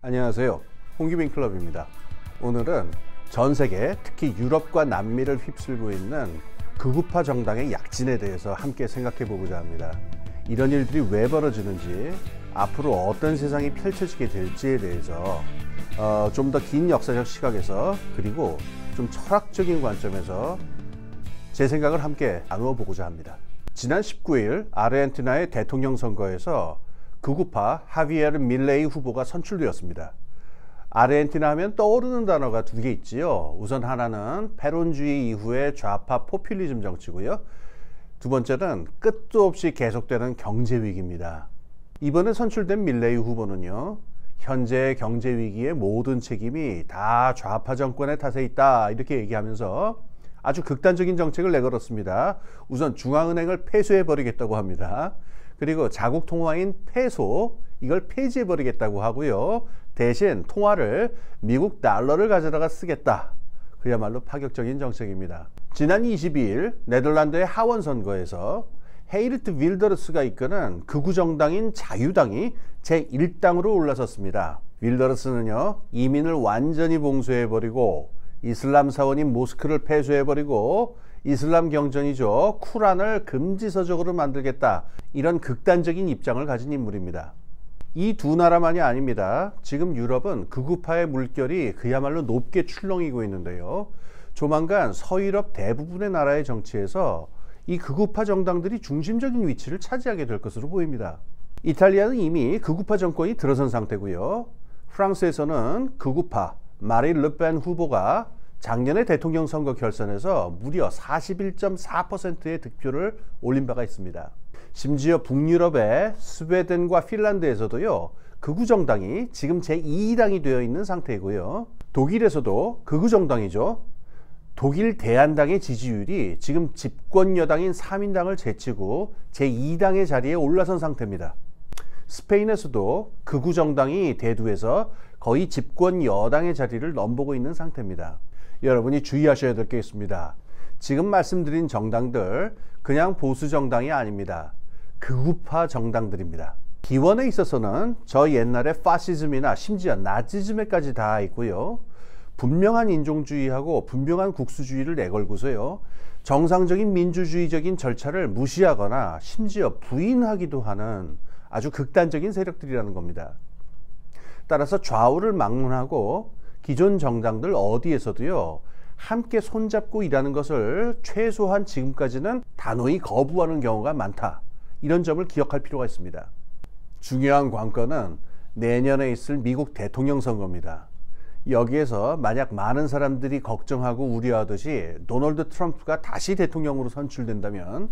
안녕하세요. 홍기빈 클럽입니다. 오늘은 전 세계, 특히 유럽과 남미를 휩쓸고 있는 극우파 정당의 약진에 대해서 함께 생각해 보고자 합니다. 이런 일들이 왜 벌어지는지, 앞으로 어떤 세상이 펼쳐지게 될지에 대해서 좀 더 긴 역사적 시각에서, 그리고 좀 철학적인 관점에서 제 생각을 함께 나누어 보고자 합니다. 지난 19일 아르헨티나의 대통령 선거에서 극우파 하비에르 밀레이 후보가 선출되었습니다. 아르헨티나 하면 떠오르는 단어가 두 개 있지요. 우선 하나는 페론주의 이후의 좌파 포퓰리즘 정치고요. 두 번째는 끝도 없이 계속되는 경제 위기입니다. 이번에 선출된 밀레이 후보는요, 현재 경제 위기의 모든 책임이 다 좌파 정권의 탓에 있다, 이렇게 얘기하면서 아주 극단적인 정책을 내걸었습니다. 우선 중앙은행을 폐쇄해 버리겠다고 합니다. 그리고 자국 통화인 페소, 이걸 폐지해 버리겠다고 하고요. 대신 통화를 미국 달러를 가져다가 쓰겠다. 그야말로 파격적인 정책입니다. 지난 22일 네덜란드의 하원 선거에서 헤이르트 윌더르스가 이끄는 극우 정당인 자유당이 제1당으로 올라섰습니다. 윌더르스는요, 이민을 완전히 봉쇄해 버리고 이슬람 사원인 모스크를 폐쇄해 버리고 이슬람 경전이죠, 쿠란을 금지서적으로 만들겠다, 이런 극단적인 입장을 가진 인물입니다. 이 두 나라만이 아닙니다. 지금 유럽은 극우파의 물결이 그야말로 높게 출렁이고 있는데요, 조만간 서유럽 대부분의 나라의 정치에서 이 극우파 정당들이 중심적인 위치를 차지하게 될 것으로 보입니다. 이탈리아는 이미 극우파 정권이 들어선 상태고요. 프랑스에서는 극우파 마린 르펜 후보가 작년의 대통령 선거 결선에서 무려 41.4%의 득표를 올린 바가 있습니다. 심지어 북유럽의 스웨덴과 핀란드에서도요, 극우 정당이 지금 제2당이 되어 있는 상태이고요. 독일에서도 극우 정당이죠, 독일 대한당의 지지율이 지금 집권 여당인 3인당을 제치고 제2당의 자리에 올라선 상태입니다. 스페인에서도 극우 정당이 대두해서 거의 집권 여당의 자리를 넘보고 있는 상태입니다. 여러분이 주의하셔야 될 게 있습니다. 지금 말씀드린 정당들 그냥 보수 정당이 아닙니다. 극우파 정당들입니다. 기원에 있어서는 저 옛날의 파시즘이나 심지어 나치즘에까지 다 있고요. 분명한 인종주의하고 분명한 국수주의를 내걸고서요, 정상적인 민주주의적인 절차를 무시하거나 심지어 부인하기도 하는 아주 극단적인 세력들이라는 겁니다. 따라서 좌우를 막론하고 기존 정당들 어디에서도요, 함께 손잡고 일하는 것을 최소한 지금까지는 단호히 거부하는 경우가 많다, 이런 점을 기억할 필요가 있습니다. 중요한 관건은 내년에 있을 미국 대통령 선거입니다. 여기에서 만약 많은 사람들이 걱정하고 우려하듯이 도널드 트럼프가 다시 대통령으로 선출된다면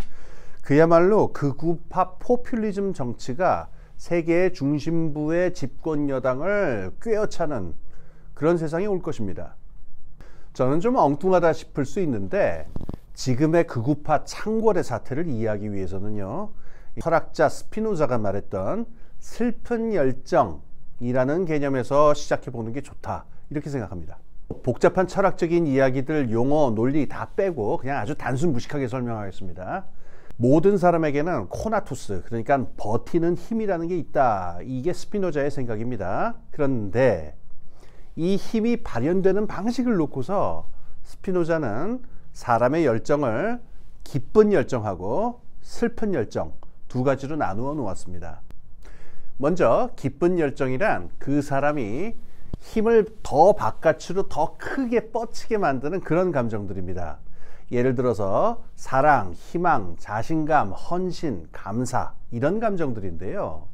그야말로 극우파 포퓰리즘 정치가 세계의 중심부의 집권 여당을 꿰어차는 그런 세상이 올 것입니다. 저는 좀 엉뚱하다 싶을 수 있는데, 지금의 극우파 창궐의 사태를 이해하기 위해서는요, 철학자 스피노자가 말했던 슬픈 열정이라는 개념에서 시작해 보는 게 좋다, 이렇게 생각합니다. 복잡한 철학적인 이야기들, 용어, 논리 다 빼고 그냥 아주 단순 무식하게 설명하겠습니다. 모든 사람에게는 코나투스, 그러니까 버티는 힘이라는 게 있다, 이게 스피노자의 생각입니다. 그런데 이 힘이 발현되는 방식을 놓고서 스피노자는 사람의 열정을 기쁜 열정하고 슬픈 열정 두 가지로 나누어 놓았습니다. 먼저 기쁜 열정이란 그 사람이 힘을 더 바깥으로 더 크게 뻗치게 만드는 그런 감정들입니다. 예를 들어서 사랑, 희망, 자신감, 헌신, 감사, 이런 감정들인데요,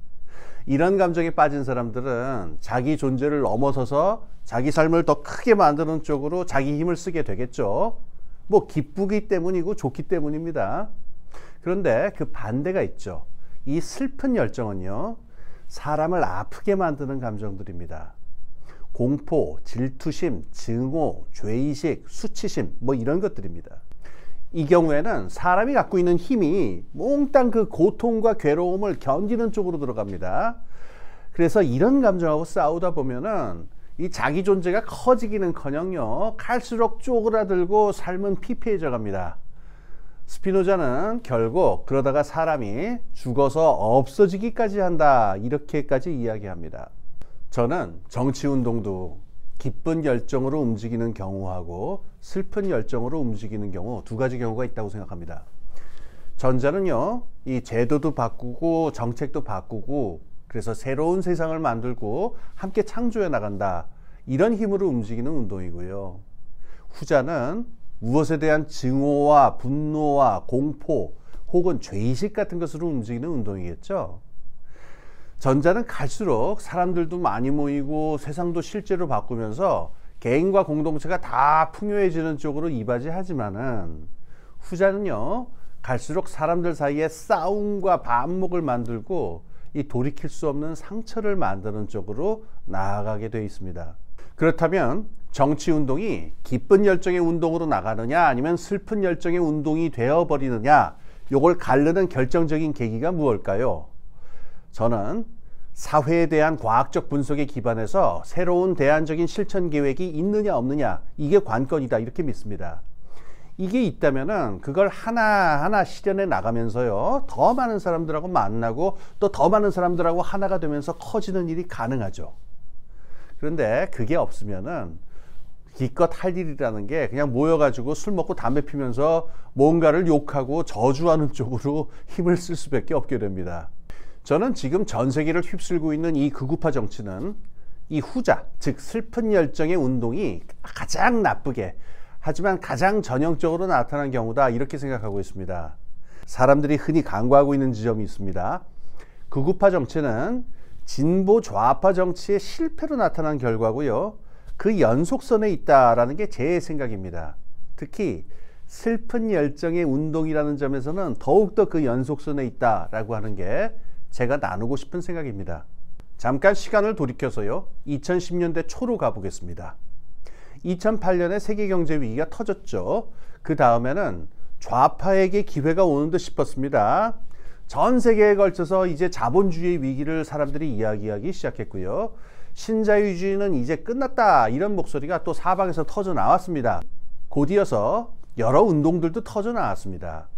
이런 감정에 빠진 사람들은 자기 존재를 넘어서서 자기 삶을 더 크게 만드는 쪽으로 자기 힘을 쓰게 되겠죠. 뭐 기쁘기 때문이고 좋기 때문입니다. 그런데 그 반대가 있죠. 이 슬픈 열정은요, 사람을 아프게 만드는 감정들입니다. 공포, 질투심, 증오, 죄의식, 수치심, 뭐 이런 것들입니다. 이 경우에는 사람이 갖고 있는 힘이 몽땅 그 고통과 괴로움을 견디는 쪽으로 들어갑니다. 그래서 이런 감정하고 싸우다 보면은 이 자기 존재가 커지기는커녕요, 갈수록 쪼그라들고 삶은 피폐해져 갑니다. 스피노자는 결국 그러다가 사람이 죽어서 없어지기까지 한다, 이렇게까지 이야기합니다. 저는 정치 운동도 기쁜 열정으로 움직이는 경우하고 슬픈 열정으로 움직이는 경우 두 가지 경우가 있다고 생각합니다. 전자는요, 이 제도도 바꾸고 정책도 바꾸고 그래서 새로운 세상을 만들고 함께 창조해 나간다, 이런 힘으로 움직이는 운동이고요. 후자는 무엇에 대한 증오와 분노와 공포 혹은 죄의식 같은 것으로 움직이는 운동이겠죠. 전자는 갈수록 사람들도 많이 모이고 세상도 실제로 바꾸면서 개인과 공동체가 다 풍요해지는 쪽으로 이바지하지만은, 후자는요, 갈수록 사람들 사이에 싸움과 반목을 만들고 이 돌이킬 수 없는 상처를 만드는 쪽으로 나아가게 되어 있습니다. 그렇다면 정치 운동이 기쁜 열정의 운동으로 나가느냐 아니면 슬픈 열정의 운동이 되어버리느냐, 요걸 가르는 결정적인 계기가 무엇일까요? 저는 사회에 대한 과학적 분석에 기반해서 새로운 대안적인 실천 계획이 있느냐 없느냐, 이게 관건이다, 이렇게 믿습니다. 이게 있다면은 그걸 하나하나 실현해 나가면서요, 더 많은 사람들하고 만나고 또 더 많은 사람들하고 하나가 되면서 커지는 일이 가능하죠. 그런데 그게 없으면은 기껏 할 일이라는 게 그냥 모여가지고 술 먹고 담배 피면서 뭔가를 욕하고 저주하는 쪽으로 힘을 쓸 수밖에 없게 됩니다. 저는 지금 전 세계를 휩쓸고 있는 이 극우파 정치는 이 후자, 즉 슬픈 열정의 운동이 가장 나쁘게, 하지만 가장 전형적으로 나타난 경우다, 이렇게 생각하고 있습니다. 사람들이 흔히 간과하고 있는 지점이 있습니다. 극우파 정치는 진보 좌파 정치의 실패로 나타난 결과고요, 그 연속선에 있다라는 게 제 생각입니다. 특히 슬픈 열정의 운동이라는 점에서는 더욱더 그 연속선에 있다라고 하는 게 제가 나누고 싶은 생각입니다. 잠깐 시간을 돌이켜서요, 2010년대 초로 가보겠습니다. 2008년에 세계경제 위기가 터졌죠. 그 다음에는 좌파에게 기회가 오는 듯 싶었습니다. 전 세계에 걸쳐서 이제 자본주의 위기를 사람들이 이야기하기 시작했고요. 신자유주의는 이제 끝났다, 이런 목소리가 또 사방에서 터져 나왔습니다. 곧이어서 여러 운동들도 터져 나왔습니다.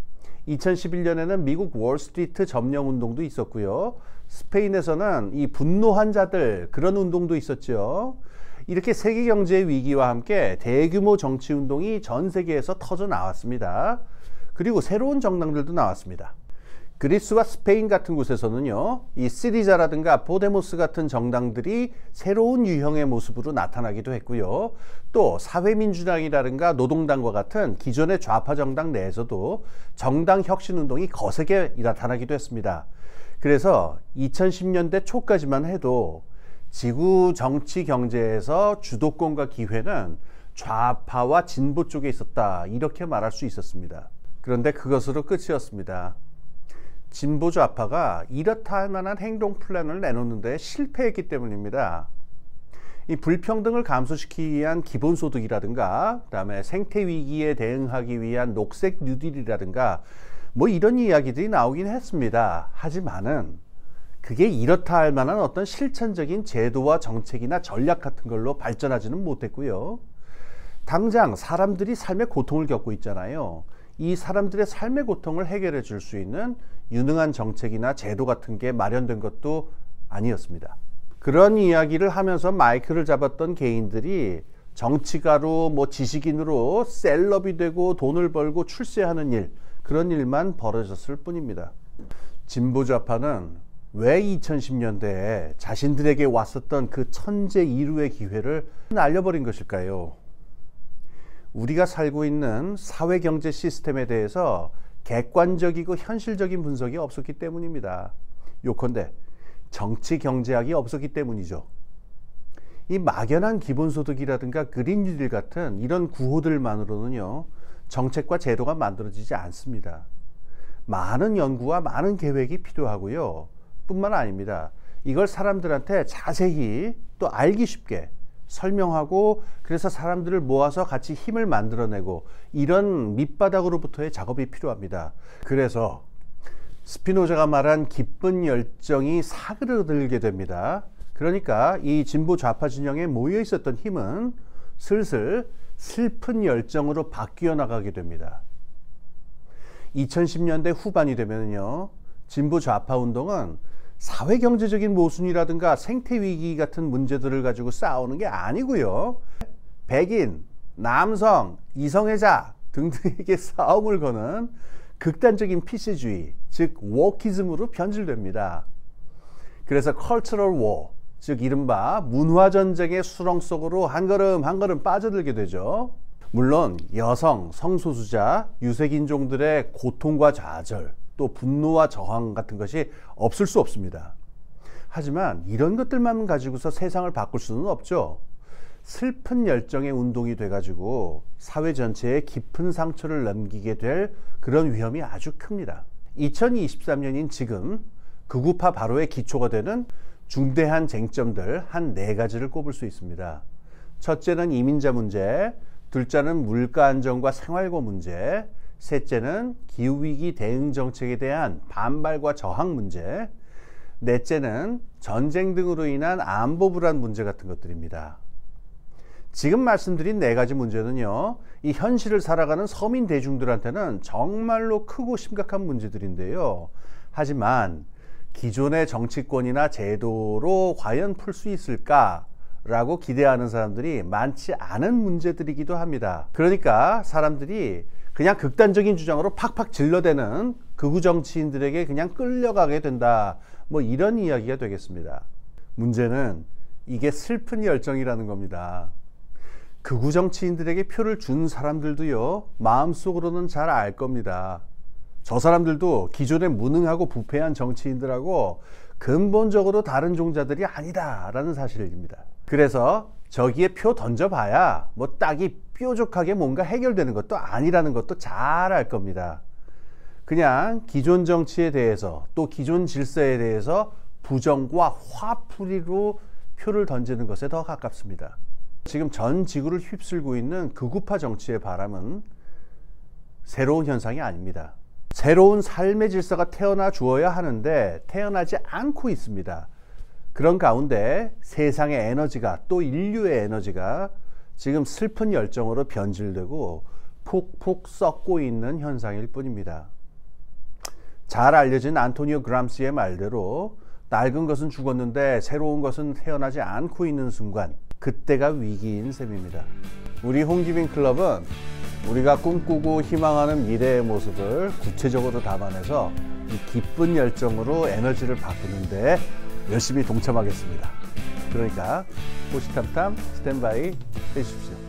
2011년에는 미국 월스트리트 점령 운동도 있었고요. 스페인에서는 이 분노한 자들, 그런 운동도 있었죠. 이렇게 세계 경제 위기와 함께 대규모 정치 운동이 전 세계에서 터져 나왔습니다. 그리고 새로운 정당들도 나왔습니다. 그리스와 스페인 같은 곳에서는요, 이 시리자라든가 포데모스 같은 정당들이 새로운 유형의 모습으로 나타나기도 했고요. 또 사회민주당이라든가 노동당과 같은 기존의 좌파 정당 내에서도 정당 혁신 운동이 거세게 나타나기도 했습니다. 그래서 2010년대 초까지만 해도 지구 정치 경제에서 주도권과 기회는 좌파와 진보 쪽에 있었다, 이렇게 말할 수 있었습니다. 그런데 그것으로 끝이었습니다. 진보 좌파가 이렇다 할 만한 행동 플랜을 내놓는데 실패했기 때문입니다. 이 불평등을 감소시키기 위한 기본소득이라든가, 그다음에 생태 위기에 대응하기 위한 녹색 뉴딜이라든가, 뭐 이런 이야기들이 나오긴 했습니다. 하지만은 그게 이렇다 할 만한 어떤 실천적인 제도와 정책이나 전략 같은 걸로 발전하지는 못했고요. 당장 사람들이 삶의 고통을 겪고 있잖아요. 이 사람들의 삶의 고통을 해결해 줄 수 있는 유능한 정책이나 제도 같은 게 마련된 것도 아니었습니다. 그런 이야기를 하면서 마이크를 잡았던 개인들이 정치가로, 뭐 지식인으로 셀럽이 되고 돈을 벌고 출세하는 일, 그런 일만 벌어졌을 뿐입니다. 진보 좌파는 왜 2010년대에 자신들에게 왔었던 그 천재 이루의 기회를 날려버린 것일까요? 우리가 살고 있는 사회 경제 시스템에 대해서 객관적이고 현실적인 분석이 없었기 때문입니다. 요컨대 정치 경제학이 없었기 때문이죠. 이 막연한 기본소득이라든가 그린 뉴딜 같은 이런 구호들만으로는요, 정책과 제도가 만들어지지 않습니다. 많은 연구와 많은 계획이 필요하고요. 뿐만 아닙니다. 이걸 사람들한테 자세히 또 알기 쉽게 설명하고, 그래서 사람들을 모아서 같이 힘을 만들어내고, 이런 밑바닥으로부터의 작업이 필요합니다. 그래서 스피노자가 말한 기쁜 열정이 사그러들게 됩니다. 그러니까 이 진보 좌파 진영에 모여 있었던 힘은 슬슬 슬픈 열정으로 바뀌어 나가게 됩니다. 2010년대 후반이 되면요, 진보 좌파 운동은 사회 경제적인 모순이라든가 생태 위기 같은 문제들을 가지고 싸우는 게 아니고요. 백인, 남성, 이성애자 등등에게 싸움을 거는 극단적인 PC주의, 즉 워키즘으로 변질됩니다. 그래서 Cultural War, 즉 이른바 문화전쟁의 수렁 속으로 한 걸음 한 걸음 빠져들게 되죠. 물론 여성, 성소수자, 유색인종들의 고통과 좌절, 또 분노와 저항 같은 것이 없을 수 없습니다. 하지만 이런 것들만 가지고서 세상을 바꿀 수는 없죠. 슬픈 열정의 운동이 돼가지고 사회 전체에 깊은 상처를 남기게 될 그런 위험이 아주 큽니다. 2023년인 지금 극우파 바로의 기초가 되는 중대한 쟁점들 한 4가지를 꼽을 수 있습니다. 첫째는 이민자 문제, 둘째는 물가 안정과 생활고 문제, 셋째는 기후위기 대응 정책에 대한 반발과 저항 문제, 넷째는 전쟁 등으로 인한 안보 불안 문제 같은 것들입니다. 지금 말씀드린 4가지 문제는요, 이 현실을 살아가는 서민 대중들한테는 정말로 크고 심각한 문제들인데요. 하지만 기존의 정치권이나 제도로 과연 풀 수 있을까라고 기대하는 사람들이 많지 않은 문제들이기도 합니다. 그러니까 사람들이 그냥 극단적인 주장으로 팍팍 질러대는 극우 정치인들에게 그냥 끌려가게 된다, 뭐 이런 이야기가 되겠습니다. 문제는 이게 슬픈 열정이라는 겁니다. 극우 정치인들에게 표를 준 사람들도요, 마음속으로는 잘 알 겁니다. 저 사람들도 기존에 무능하고 부패한 정치인들하고 근본적으로 다른 종자들이 아니다라는 사실입니다. 그래서 저기에 표 던져봐야 뭐 딱이 뾰족하게 뭔가 해결되는 것도 아니라는 것도 잘 알 겁니다. 그냥 기존 정치에 대해서 또 기존 질서에 대해서 부정과 화풀이로 표를 던지는 것에 더 가깝습니다. 지금 전 지구를 휩쓸고 있는 극우파 정치의 바람은 새로운 현상이 아닙니다. 새로운 삶의 질서가 태어나 주어야 하는데 태어나지 않고 있습니다. 그런 가운데 세상의 에너지가, 또 인류의 에너지가 지금 슬픈 열정으로 변질되고 폭폭 썩고 있는 현상일 뿐입니다. 잘 알려진 안토니오 그람시의 말대로 낡은 것은 죽었는데 새로운 것은 태어나지 않고 있는 순간, 그때가 위기인 셈입니다. 우리 홍기빈 클럽은 우리가 꿈꾸고 희망하는 미래의 모습을 구체적으로 담아내서 이 기쁜 열정으로 에너지를 바꾸는데 열심히 동참하겠습니다. 그러니까 호시탐탐 스탠바이 해주십시오.